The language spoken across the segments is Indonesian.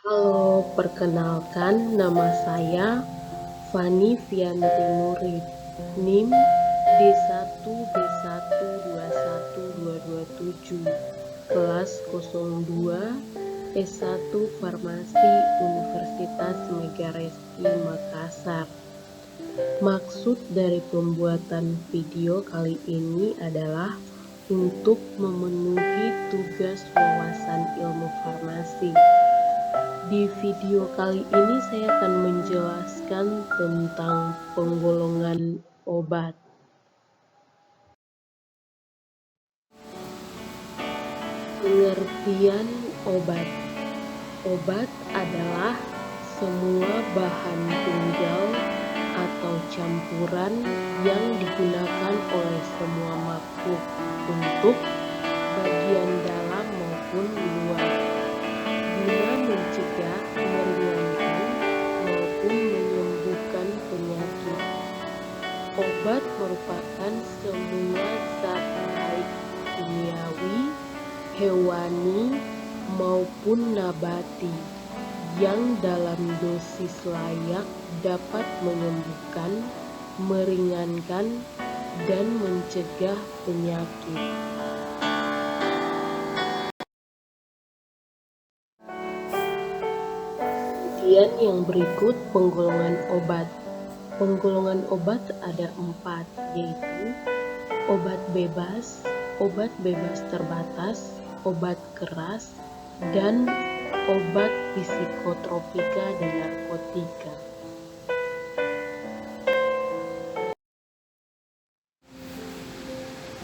Halo, perkenalkan nama saya Fani Fianti Murid, NIM D1B121227, kelas 02, S1 Farmasi Universitas Megaresti Makassar. Maksud dari pembuatan video kali ini adalah untuk memenuhi tugas wawasan ilmu farmasi. Di video kali ini saya akan menjelaskan tentang penggolongan obat. Pengertian obat. Obat adalah semua bahan tunggal atau campuran yang digunakan oleh semua makhluk untuk bagian dalam maupun luar, guna mencegah, meringankan, maupun menyembuhkan penyakit. Obat merupakan semua zat baik kimiawi, hewani, maupun nabati yang dalam dosis layak dapat menyembuhkan, meringankan, dan mencegah penyakit. Kemudian yang berikut penggolongan obat. Penggolongan obat ada 4, yaitu obat bebas terbatas, obat keras, dan obat psikotropika dan narkotika.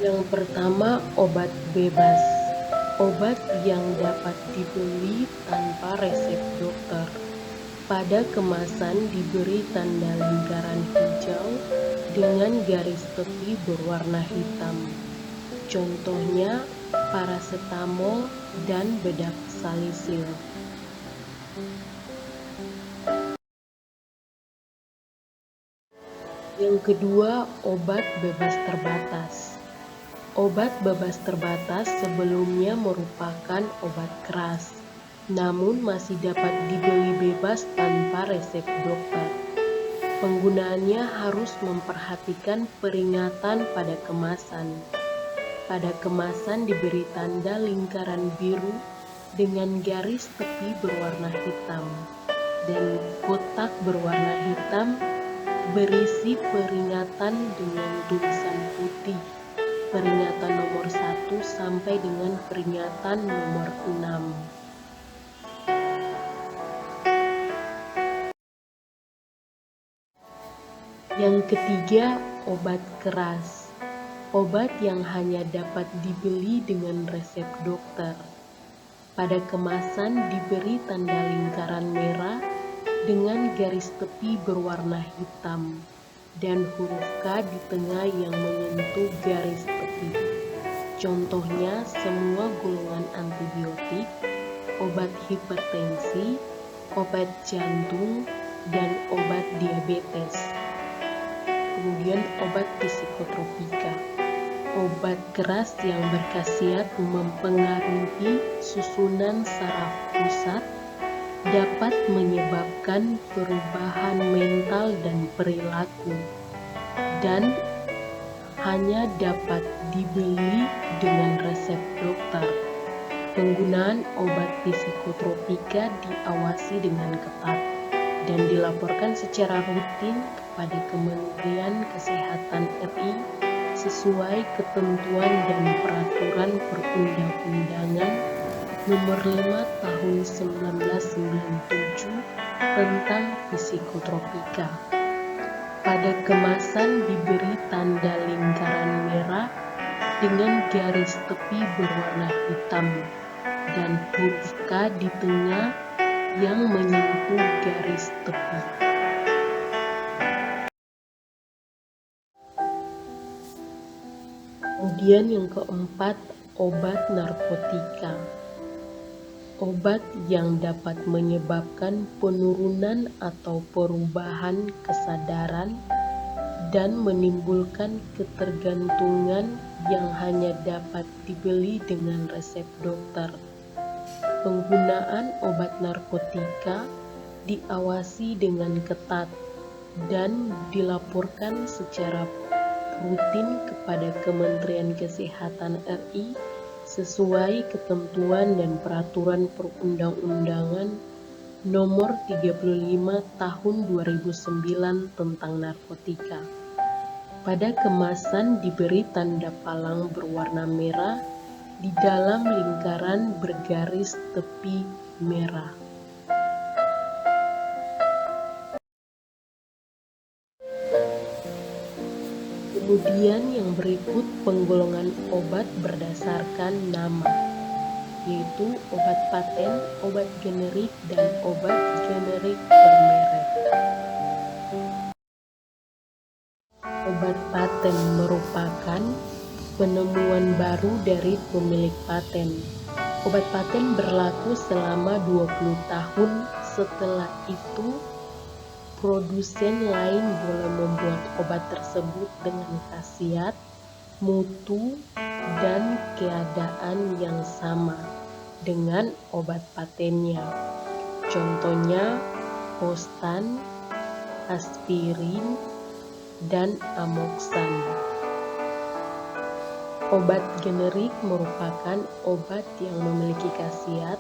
Yang pertama, obat bebas. Obat yang dapat dibeli tanpa resep dokter. Pada kemasan diberi tanda lingkaran hijau dengan garis tepi berwarna hitam. Contohnya parasetamol dan bedak salisil. Yang kedua, obat bebas terbatas. Obat bebas terbatas sebelumnya merupakan obat keras, namun masih dapat dibeli bebas tanpa resep dokter. Penggunaannya harus memperhatikan peringatan pada kemasan. Pada kemasan diberi tanda lingkaran biru dengan garis tepi berwarna hitam, dan kotak berwarna hitam berisi peringatan dengan tulisan putih. Peringatan nomor 1 sampai dengan peringatan nomor 6. Yang ketiga, obat keras. Obat yang hanya dapat dibeli dengan resep dokter. Pada kemasan diberi tanda lingkaran merah dengan garis tepi berwarna hitam dan huruf K di tengah yang menyentuh garis tepi. Contohnya semua golongan antibiotik, obat hipertensi, obat jantung, dan obat diabetes. Kemudian obat psikotropika. Obat keras yang berkhasiat mempengaruhi susunan saraf pusat, dapat menyebabkan perubahan mental dan perilaku, dan hanya dapat dibeli dengan resep dokter. Penggunaan obat psikotropika diawasi dengan ketat dan dilaporkan secara rutin kepada Kementerian Kesehatan RI sesuai ketentuan dan peraturan perundang-undangan Nomor 5 Tahun 1997 tentang psikotropika. Pada kemasan diberi tanda lingkaran merah dengan garis tepi berwarna hitam dan huruf K di tengah yang menyentuh garis tepi. Kemudian yang keempat, obat narkotika. Obat yang dapat menyebabkan penurunan atau perubahan kesadaran dan menimbulkan ketergantungan yang hanya dapat dibeli dengan resep dokter. Penggunaan obat narkotika diawasi dengan ketat dan dilaporkan secara rutin kepada Kementerian Kesehatan RI sesuai ketentuan dan peraturan perundang-undangan Nomor 35 Tahun 2009 tentang narkotika. Pada kemasan diberi tanda palang berwarna merah di dalam lingkaran bergaris tepi merah. Kemudian yang berikut penggolongan obat berdasarkan nama, yaitu obat paten, obat generik, dan obat generik bermerek. Obat paten merupakan penemuan baru dari pemilik paten. Obat paten berlaku selama 20 tahun. Setelah itu, produsen lain boleh membuat obat tersebut dengan khasiat, mutu, dan keadaan yang sama dengan obat patennya. Contohnya Postan, aspirin, dan amoxan. Obat generik merupakan obat yang memiliki khasiat,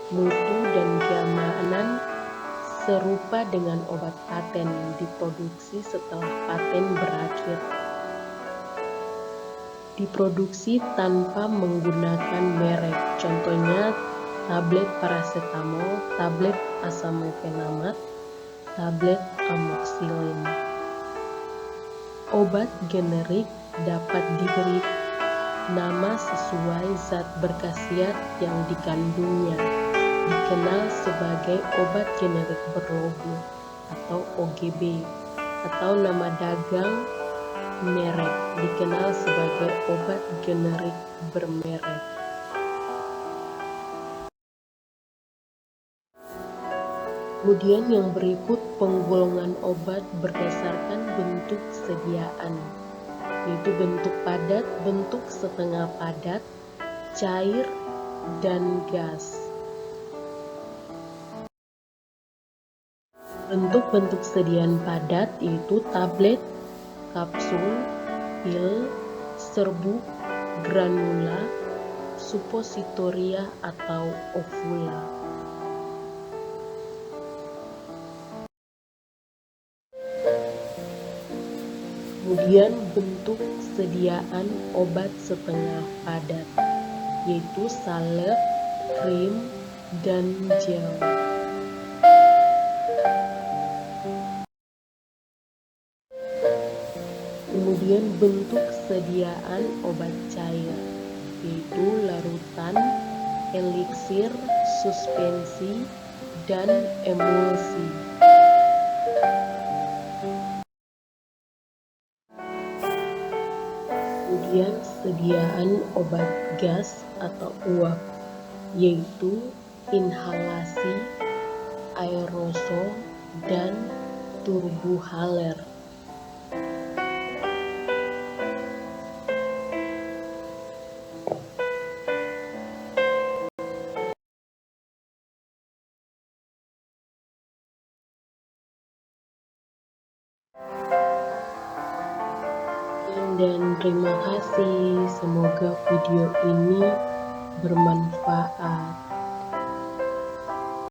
mutu, dan keamanan serupa dengan obat paten, diproduksi setelah paten berakhir. Diproduksi tanpa menggunakan merek, contohnya tablet paracetamol, tablet asam mefenamat, tablet amoxicillin. Obat generik dapat diberi nama sesuai zat berkhasiat yang dikandungnya, dikenal sebagai obat generik berlogo atau OGB, atau nama dagang merek dikenal sebagai obat generik bermerek. Kemudian yang berikut penggolongan obat berdasarkan bentuk sediaan, yaitu bentuk padat, bentuk setengah padat, cair, dan gas. Bentuk-bentuk sediaan padat yaitu tablet, kapsul, pil, serbuk, granula, suppositoria, atau ovula. Kemudian bentuk sediaan obat setengah padat, yaitu salep, krim, dan gel. Kemudian bentuk sediaan obat cair, yaitu larutan, eliksir, suspensi, dan emulsi. Kemudian sediaan obat gas atau uap, yaitu inhalasi, aerosol, dan turbuhaler. Dan terima kasih, semoga video ini bermanfaat.